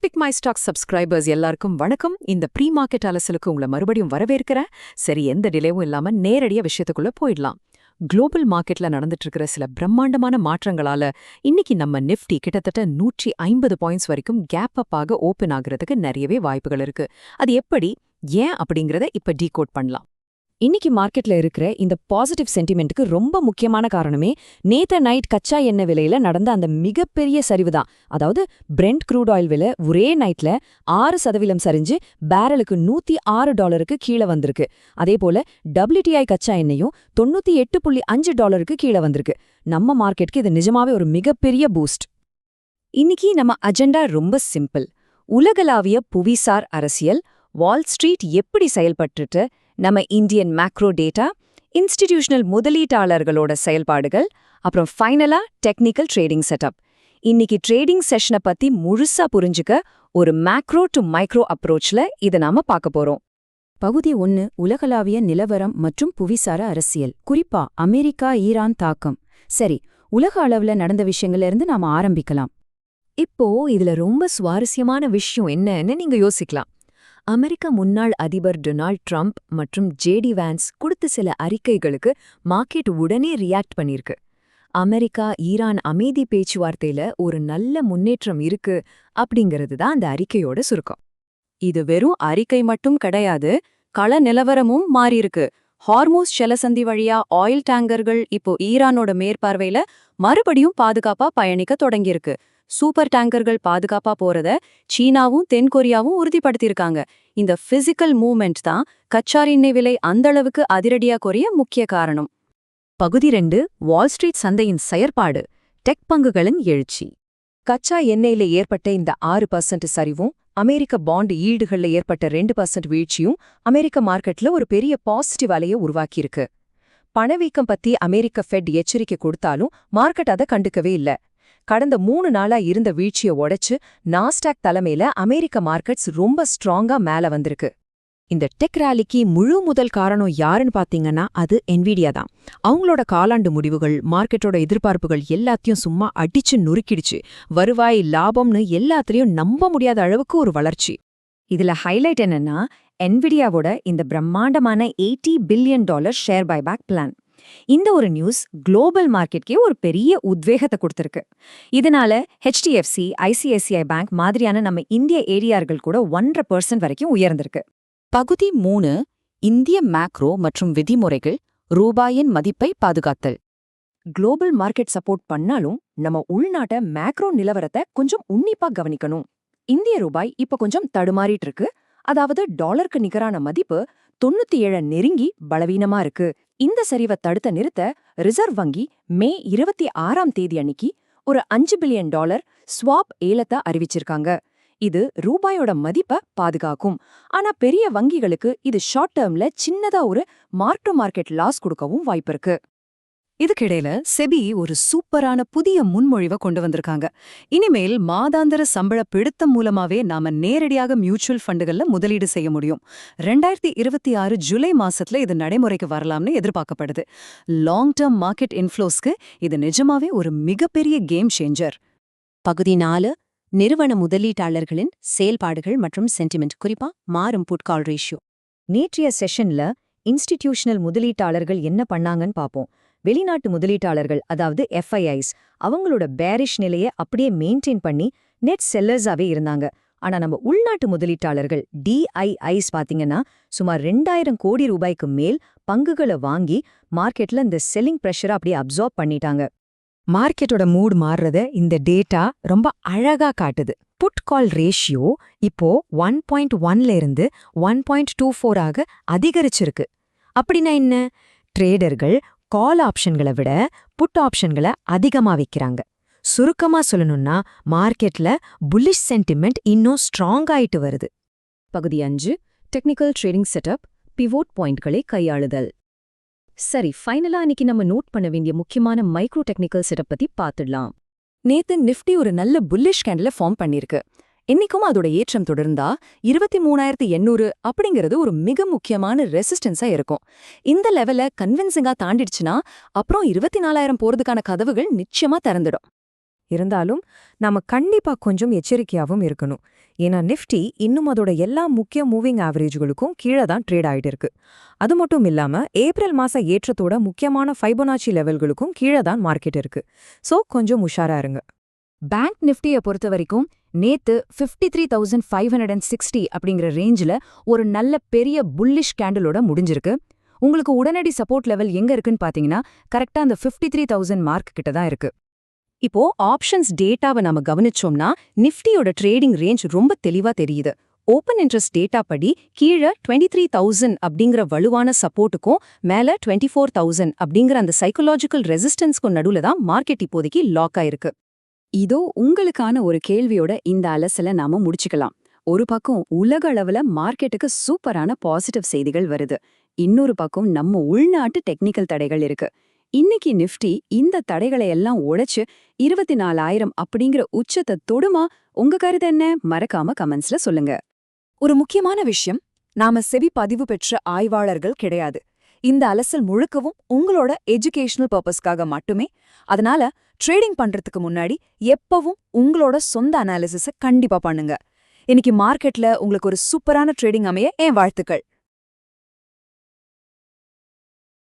Big my stock subscribers எல்லாருக்கும் வணக்கம். இந்த ப்ரீ மார்க்கெட் அலசலுக்கு உங்களை மறுபடியும் வரவேற்கிறேன். சரி, எந்த டிலேவும் இல்லாம நேரடியா விஷயத்துக்குள்ள போயிடலாம். குளோபல் மார்க்கெட்ல நடந்துட்டு இருக்கிற சில பிரம்மாண்டமான மாற்றங்களால இன்னைக்கு நம்ம நிஃப்டி கிட்டத்தட்ட 150 பாயிண்ட்ஸ் வரைக்கும் கேப் அப் ஆக ஓபன் ஆகுறதுக்கு நிறையவே வாய்ப்புகள் இருக்கு. அது எப்படி, ஏன் அப்படிங்கறத இப்ப டீகோட் பண்ணலாம். இன்னைக்கு மார்க்கெட்ல இருக்கிற இந்த பாசிட்டிவ் சென்டிமெண்ட்டுக்கு ரொம்ப முக்கியமான காரணமே நேத்த நைட் கச்சா எண்ணெய் விலையில நடந்த அந்த மிகப்பெரிய சரிவு தான். அதாவது பிரெண்ட் க்ரூட் ஆயில் விலை ஒரே நைட்ல 6% சரிஞ்சு பேரலுக்கு $106 கீழே வந்திருக்கு. அதே போல WTI கச்சா எண்ணெயும் $98.5 கீழே வந்திருக்கு. நம்ம மார்க்கெட்டுக்கு இது நிஜமாவே ஒரு மிகப்பெரிய பூஸ்ட். இன்னைக்கு நம்ம அஜெண்டா ரொம்ப சிம்பிள். உலகளாவிய புவிசார் அரசியல், வால் ஸ்ட்ரீட் எப்படி செயல்பட்டுட்டு, நம்ம இந்தியன் மேக்ரோ டேட்டா, இன்ஸ்டிடியூஷனல் முதலீட்டாளர்களோட செயல்பாடுகள், அப்புறம் ஃபைனலா டெக்னிக்கல் ட்ரேடிங் செட்டப். இன்னைக்கு ட்ரேடிங் செஷனை பத்தி முழுசா புரிஞ்சுக்க ஒரு மேக்ரோ டு மைக்ரோ அப்ரோச்ல இதை நாம பார்க்க போறோம். பகுதி 1, உலகளாவிய நிலவரம் மற்றும் புவிசார அரசியல், குறிப்பா அமெரிக்கா ஈரான் தாக்கம். சரி, உலக அளவுல நடந்த விஷயங்கள்ல இருந்து நாம ஆரம்பிக்கலாம். இப்போ இதுல ரொம்ப சுவாரஸ்யமான விஷயம் என்னன்னு நீங்க யோசிக்கலாம். அமெரிக்க முன்னாள் அதிபர் டொனால்ட் ட்ரம்ப் மற்றும் ஜேடி வான்ஸ் கொடுத்த சில அறிக்கைகளுக்கு மார்க்கெட் உடனே ரியாக்ட் பண்ணிருக்கு. அமெரிக்கா ஈரான் அமைதி பேச்சுவார்த்தையில ஒரு நல்ல முன்னேற்றம் இருக்கு அப்படிங்கிறது தான் அந்த அறிக்கையோட சுருக்கம். இது வெறும் அறிக்கை மட்டும் கிடையாது, கள நிலவரமும் மாறியிருக்கு. ஹார்மோஸ் ஜலசந்தி வழியா ஆயில் டேங்கர்கள் இப்போ ஈரானோட மேற்பார்வையில மறுபடியும் பாதுகாப்பா பயணிக்க தொடங்கியிருக்கு. சூப்பர் டேங்கர்கள் பாதுகாப்பா போறத சீனாவும் தென்கொரியாவும் உறுதிப்படுத்தியிருக்காங்க. இந்த பிசிக்கல் மூவ்மெண்ட் தான் கச்சா எண்ணெய் விலை அந்த அளவுக்கு அதிரடியா குறைய முக்கிய காரணம். பகுதி 2, வால் ஸ்ட்ரீட் சந்தையின் செயற்பாடு, டெக் பங்குகளின் எழுச்சி. கச்சா எண்ணெயில ஏற்பட்ட இந்த 6% சரிவும், அமெரிக்க பாண்ட் ஈல்டுகள்ல ஏற்பட்ட 2% வீழ்ச்சியும் அமெரிக்க மார்க்கெட்ல ஒரு பெரிய பாசிட்டிவ் அலையை உருவாக்கியிருக்கு. பணவீக்கம் பத்தி அமெரிக்க ஃபெட் எச்சரிக்கை கொடுத்தாலும் மார்க்கெட் அதை கண்டுக்கவே இல்ல. கடந்த 3 நாளா இருந்த வீழ்ச்சியை உடைச்சு நாஸ்டாக் தலைமையில அமெரிக்க மார்க்கெட்ஸ் ரொம்ப ஸ்ட்ராங்கா மேல வந்திருக்கு. இந்த டெக் ராலிக்கு முழு முதல் காரணம் யாருன்னு பாத்தீங்கன்னா அது என்விடியா தான். அவங்களோட காலாண்டு முடிவுகள், மார்க்கெட்டோட எதிர்பார்ப்புகள் எல்லாத்தையும் சும்மா அடிச்சு நொறுக்கிடுச்சு. வருவாய், லாபம்னு எல்லாத்துலயும் நம்ப முடியாத அளவுக்கு ஒரு வளர்ச்சி. இதுல ஹைலைட் என்னன்னா, என்விடியாவோட இந்த பிரம்மாண்டமான $80 பில்லியன் ஷேர் பைபேக் பிளான். இந்த ஒரு நியூஸ் குளோபல் மார்க்கெட்கே ஒரு பெரிய உத்வேகத்தை கொடுத்திருக்கு. இதனால HDFC, ICICI பேங்க் மாதிரியான நம்ம இந்திய ஏடிஆர்கள் கூட 1.5% வரைக்கும் உயர்ந்திருக்கு. பகுதி 3, இந்திய மேக்ரோ மற்றும் விதிமுறைகள், ரூபாயின் மதிப்பை பாதுகாத்தல். குளோபல் மார்க்கெட் சப்போர்ட் பண்ணாலும் நம்ம உள்நாட்ட மேக்ரோ நிலவரத்தை கொஞ்சம் உன்னிப்பா கவனிக்கணும். இந்திய ரூபாய் இப்ப கொஞ்சம் தடுமாறிட்டு இருக்கு. அதாவது டாலருக்கு நிகரான மதிப்பு 97 நெருங்கி பலவீனமா இருக்கு. இந்த சரிவை தடுத்த நிறுத்த ரிசர்வ் வங்கி மே 26 அன்னைக்கு ஒரு $5 பில்லியன் ஸ்வாப் ஏலத்தை அறிவிச்சிருக்காங்க. இது ரூபாயோட மதிப்பை பாதுகாக்கும். ஆனா பெரிய வங்கிகளுக்கு இது ஷார்ட் டேர்ம்ல சின்னதா ஒரு மார்க் டு மார்க்கெட் லாஸ் கொடுக்கவும் வாய்ப்பிருக்கு. இதுக்கிடையில செபி ஒரு சூப்பரான புதிய முன்மொழிவை கொண்டு வந்திருக்காங்க. இனிமேல் மாதாந்திர சம்பள பிடித்தம் மூலமாவே நாம நேரடியாக மியூச்சுவல் ஃபண்டுகள்ல முதலீடு செய்ய முடியும். 2026 ஜூலை மாசத்துல இது நடைமுறைக்கு வரலாம்னு எதிர்பார்க்கப்படுது. லாங் டேர்ம் மார்க்கெட் இன்ஃப்ளோஸ்க்கு இது நிஜமாவே ஒரு மிகப்பெரிய கேம் சேஞ்சர். பகுதி 4, நிறுவன முதலீட்டாளர்களின் செயல்பாடுகள் மற்றும் சென்டிமெண்ட், குறிப்பா மாறும் புட் கால் ரேஷியோ. நேற்றைய செஷன்ல இன்ஸ்டிடியூஷனல் முதலீட்டாளர்கள் என்ன பண்ணாங்கன்னு பாப்போம். வெளிநாட்டு முதலீட்டாளர்கள், அதாவது FIIs, அவங்களோட பேரிஷ் நிலையை அப்படியே மெயின்டைன் பண்ணி நெட் செல்லர்ஸாவே இருந்தாங்க. ஆனா நம்ம உள்நாட்டு முதலீட்டாளர்கள் DIIs பாத்தீங்கன்னா சுமார் 2000 கோடி ரூபாய்க்கு மேல் பங்குகளை வாங்கி மார்க்கெட்ல இந்த செல்லிங் பிரஷரை அப்படியே அப்சார்ப் பண்ணிட்டாங்க. மார்க்கெட்டோட மூட் மாறுறத இந்த டேட்டா ரொம்ப அழகா காட்டுது. புட் கால் ரேஷியோ இப்போ 1.1ல இருந்து 1.24 ஆக அதிகரிச்சிருக்கு. அப்படின்னா என்ன? ட்ரேடர்கள் கால் ஆப்ஷன்களை விட புட் ஆப்ஷன்களை அதிகமா விற்கிறாங்க. சுருக்கமா சொல்லணும்னா மார்க்கெட்ல புல்லிஷ் சென்டிமெண்ட் இன்னும் ஸ்ட்ராங் ஆயிட்டு வருது. பகுதி 5, டெக்னிக்கல் ட்ரேடிங் செட்டப், பிவோட் பாயிண்ட்களை கையாளுதல். சரி, ஃபைனலா இன்னைக்கு நம்ம நோட் பண்ண வேண்டிய முக்கியமான மைக்ரோ டெக்னிக்கல் செட்டப் பத்தி பார்த்துடலாம். நேத்து நிஃப்டி ஒரு நல்ல புல்லிஷ் கேண்டில ஃபார்ம் பண்ணிருக்கு. இன்னைக்கும் அதோட ஏற்றம் தொடர்ந்தா 23,800 அப்படிங்கிறது ஒரு மிக முக்கியமான ரெசிஸ்டன்ஸா இருக்கும். இந்த லெவல கன்வின்சிங்கா தாண்டிடுச்சுன்னா அப்புறம் 24,000 போறதுக்கான கதவுகள் நிச்சயமா திறந்துடும். இருந்தாலும் நாம கண்டிப்பா கொஞ்சம் எச்சரிக்கையாவும் இருக்கணும். ஏன்னா நிஃப்டி இன்னும் அதோட எல்லா முக்கிய மூவிங் ஆவரேஜ்களுக்கும் கீழே தான் ட்ரேட் ஆயிட்டு இருக்கு. அது மட்டும் இல்லாம ஏப்ரல் மாச ஏற்றத்தோட முக்கியமான ஃபைபோனாச்சி லெவல்களுக்கும் கீழே தான் மார்க்கெட் இருக்கு. சோ கொஞ்சம் உஷாரா இருங்க. பேங்க் நிஃப்டியை பொறுத்த வரைக்கும் நேத்து 53,560 அப்படிங்கிற ரேஞ்சில் ஒரு நல்ல பெரிய புல்லிஷ் கேண்டிலோட முடிஞ்சிருக்கு. உங்களுக்கு உடனடி சப்போர்ட் லெவல் எங்க இருக்குன்னு பாத்தீங்கன்னா கரெக்டா அந்த 53,000 மார்க் கிட்ட தான் இருக்கு. இப்போ ஆப்ஷன்ஸ் டேட்டாவை நாம கவனிச்சோம்னா நிஃப்டியோட ட்ரேடிங் ரேஞ்ச் ரொம்ப தெளிவா தெரியுது. ஓப்பன் இன்ட்ரெஸ்ட் டேட்டா படி கீழே 23,000 அப்படிங்கிற வலுவான சப்போர்ட்டுக்கும் மேல 24,000 அப்படிங்கிற அந்த சைக்கலாஜிக்கல் ரெசிஸ்டன்ஸ்க்கும் நடுவுல தான் மார்க்கெட் இப்போதைக்கு லாக் ஆயிருக்கு. இதோ உங்களுக்கான ஒரு கேள்வியோட இந்த அலசலை நாம முடிச்சுக்கலாம். ஒரு பக்கம் உலக அளவுல மார்க்கெட்டுக்கு சூப்பரான பாசிட்டிவ் செய்திகள் வருது, இன்னொரு பக்கம் நம்ம உள்நாட்டு டெக்னிக்கல் தடைகள் இருக்கு. இன்னைக்கு நிஃப்டி இந்த தடைகளை எல்லாம் உடைச்சு 24,000 அப்படிங்கிற உச்சத்தை தொடுமா? உங்க கருத்து என்ன? மறக்காம கமெண்ட்ஸ்ல சொல்லுங்க. ஒரு முக்கியமான விஷயம், நாம செபி பதிவு பெற்ற ஆய்வாளர்கள் கிடையாது. இந்த அலசல் முழுக்கவும் உங்களோட எஜுகேஷனல் பர்பஸ்க்காக மட்டுமே. அதனால ட்ரேடிங் பண்றதுக்கு முன்னாடி எப்பவும் உங்களோட சொந்த அனாலிசிஸ கண்டிப்பா பண்ணுங்க. இன்னைக்கு மார்க்கெட்ல உங்களுக்கு ஒரு சூப்பரான ட்ரேடிங் அமைய என் வாழ்த்துக்கள்.